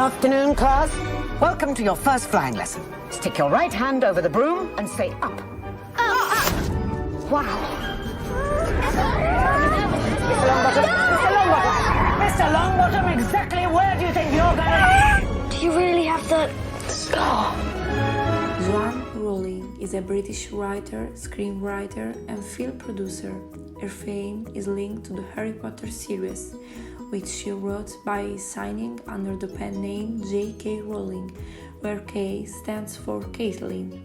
afternoon, class. Welcome to your first flying lesson. Stick your right hand over the broom and say up. Up! Wow. Mr. Longbottom, Mr. Longbottom, exactly where do you think you're going? Do you really have to go? Joanne Rowling is a British writer, screenwriter, and film producer. Her fame is linked to the Harry Potter series, which she wrote by signing under the pen name J.K. Rowling, where K stands for Caitlin,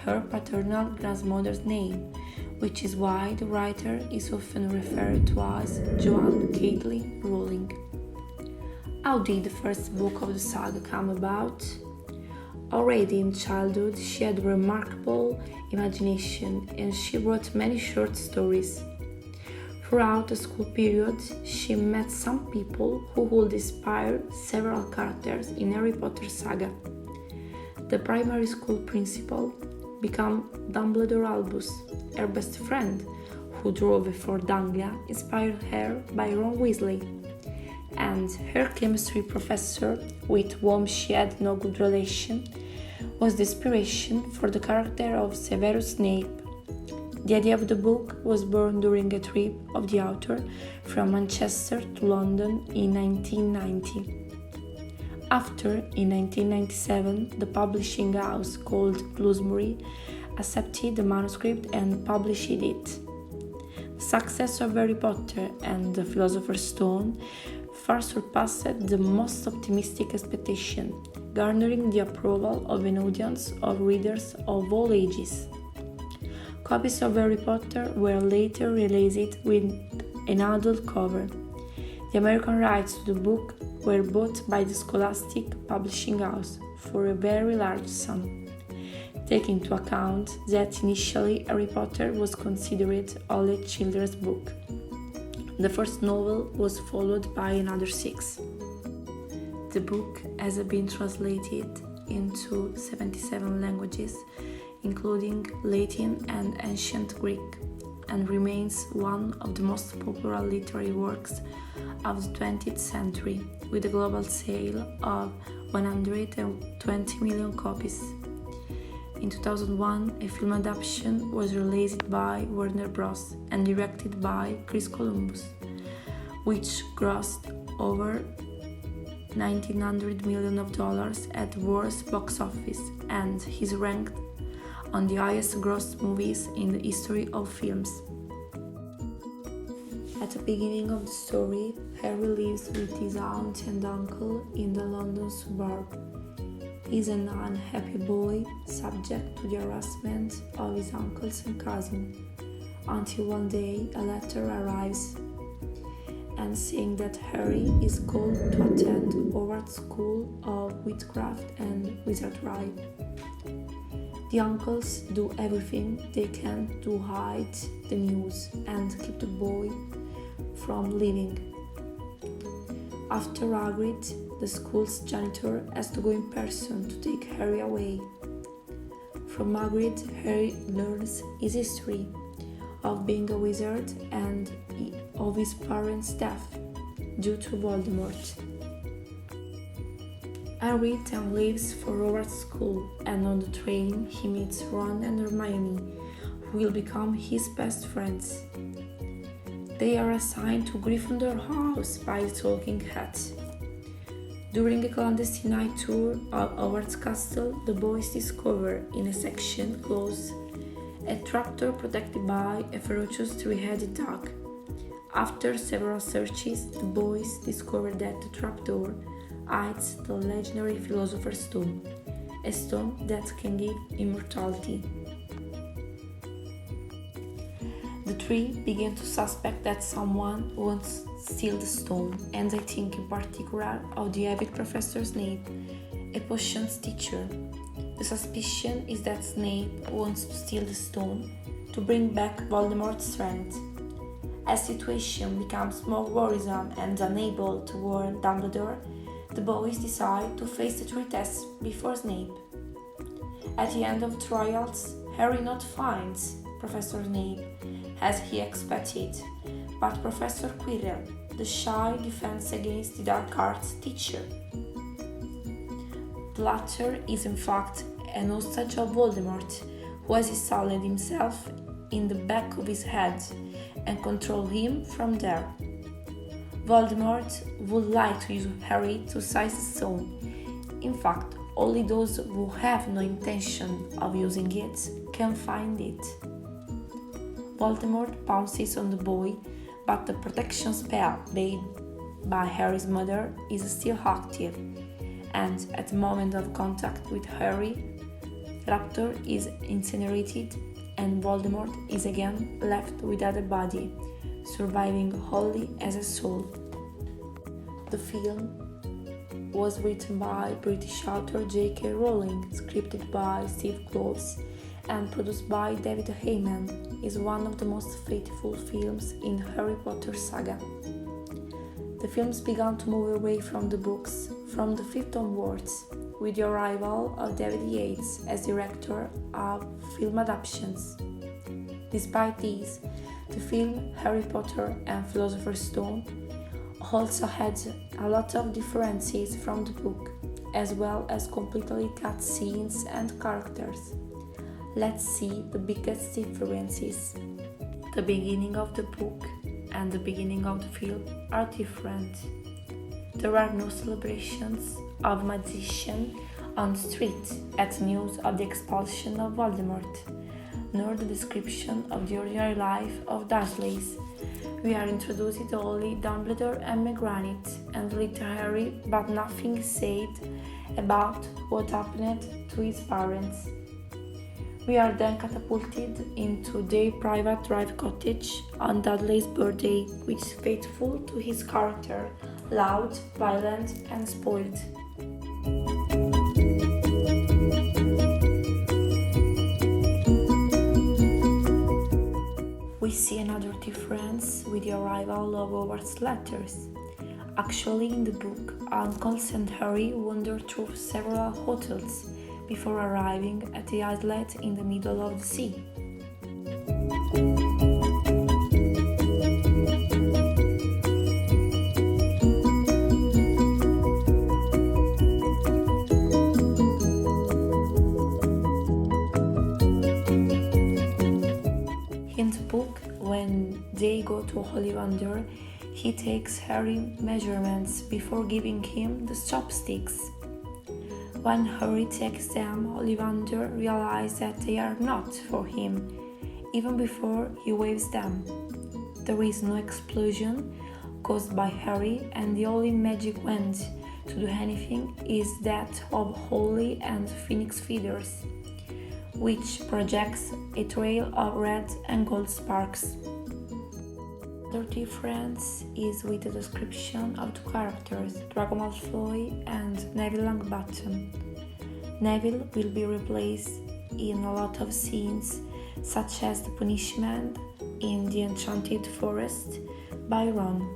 her paternal grandmother's name, which is why the writer is often referred to as Joanne Caitlin Rowling. How did the first book of the saga come about? Already in childhood, she had a remarkable imagination and she wrote many short stories. Throughout the school period, she met some people who would inspire several characters in Harry Potter saga. The primary school principal became Dumbledore Albus, her best friend, who drove a Ford Anglia inspired her by Ron Weasley, and her chemistry professor, with whom she had no good relation, was the inspiration for the character of Severus Snape. The idea of the book was born during a trip of the author from Manchester to London in 1990. After, in 1997, the publishing house called Bloomsbury accepted the manuscript and published it. The success of Harry Potter and the Philosopher's Stone far surpassed the most optimistic expectation, garnering the approval of an audience of readers of all ages. Copies of Harry Potter were later released with an adult cover. The American rights to the book were bought by the Scholastic Publishing House for a very large sum, taking into account that initially Harry Potter was considered only a children's book. The first novel was followed by another 6. The book has been translated into 77 languages, including Latin and Ancient Greek, and remains one of the most popular literary works of the 20th century, with a global sale of 120 million copies. In 2001, a film adaptation was released by Warner Bros. And directed by Chris Columbus, which grossed over $1,900 million at the world's box office, and is ranked on the highest grossed movies in the history of films. At the beginning of the story, Harry lives with his aunt and uncle in the London suburb. He is an unhappy boy, subject to the harassment of his uncles and cousins, until one day a letter arrives and saying that Harry is called to attend Hogwarts School of Witchcraft and Wizardry. The uncles do everything they can to hide the news and keep the boy from leaving. After Hagrid, the school's janitor has to go in person to take Harry away. From Hagrid, Harry learns his history of being a wizard and of his parents' death due to Voldemort. Harry then leaves for Hogwarts School, and on the train he meets Ron and Hermione, who will become his best friends. They are assigned to Gryffindor House by the Talking Hat. During a clandestine night tour of Hogwarts Castle, the boys discover, in a section closed, a trapdoor protected by a ferocious three-headed dog. After several searches, the boys discover that the trapdoor hides the legendary Philosopher's Stone, a stone that can give immortality. The three begin to suspect that someone wants to steal the stone, and they think in particular of the avid Professor Snape, a potions teacher. The suspicion is that Snape wants to steal the stone to bring back Voldemort's strength. As the situation becomes more worrisome and unable to warn Dumbledore, the boys decide to face the three tests before Snape. At the end of the trials, Harry not finds Professor Snape as he expected, but Professor Quirrell, the shy Defense Against the Dark Arts teacher. The latter is in fact an hostage of Voldemort, who has installed himself in the back of his head and control him from there. Voldemort would like to use Harry to seize the stone. In fact, only those who have no intention of using it can find it. Voldemort pounces on the boy, but the protection spell made by Harry's mother is still active, and at the moment of contact with Harry, Raptor is incinerated and Voldemort is again left without a body, surviving wholly as a soul. The film was written by British author J.K. Rowling, scripted by Steve Kloves, and produced by David Heyman. Is one of the most faithful films in the Harry Potter saga. The films began to move away from the books from the fifth onwards, with the arrival of David Yates as director of film adaptations. Despite these, the film Harry Potter and Philosopher's Stone also had a lot of differences from the book, as well as completely cut scenes and characters. Let's see the biggest differences. The beginning of the book and the beginning of the film are different. There are no celebrations of magician on the street at news of the expulsion of Voldemort, nor the description of the ordinary life of Dursleys. We are introduced to only Dumbledore and McGonagall and little Harry, but nothing is said about what happened to his parents. We are then catapulted into their private drive cottage on Dudley's birthday, which is faithful to his character, loud, violent, and spoiled. We see another difference with the arrival of Hogwarts letters. Actually, in the book, Uncles and Harry wander through several hotels before arriving at the islet in the middle of the sea. In the book, when they go to Ollivander, he takes Harry measurements before giving him the chopsticks. When Harry takes them, Ollivander realizes that they are not for him, even before he waves them. There is no explosion caused by Harry, and the only magic wand to do anything is that of Holy and Phoenix feathers, which projects a trail of red and gold sparks. The difference is with the description of the characters, Draco Malfoy and Neville Longbottom. Neville will be replaced in a lot of scenes, such as the punishment in the Enchanted Forest by Ron,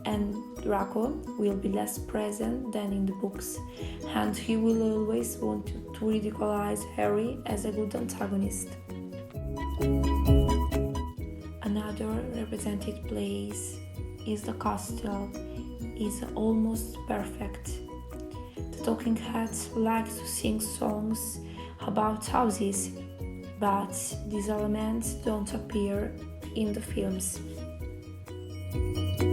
and Draco will be less present than in the books, and he will always want to ridiculise Harry as a good antagonist. Another represented place is the castle. Is almost perfect. The Talking Heads like to sing songs about houses, but these elements don't appear in the films. In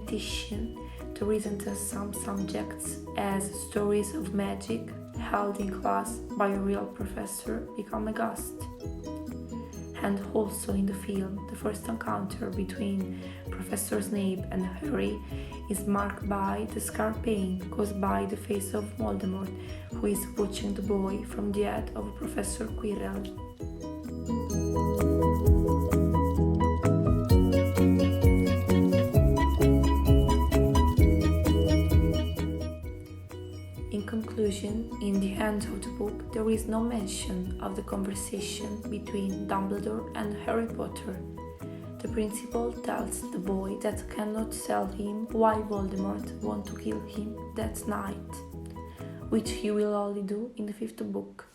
addition, there isn't some subjects as stories of magic held in class by a real professor become a ghost. And also in the film, the first encounter between Professor Snape and Harry is marked by the scar pain caused by the face of Voldemort, who is watching the boy from the head of Professor Quirrell. In conclusion, in the end of the book, there is no mention of the conversation between Dumbledore and Harry Potter. The principal tells the boy that cannot tell him why Voldemort wants to kill him that night, which he will only do in the fifth book.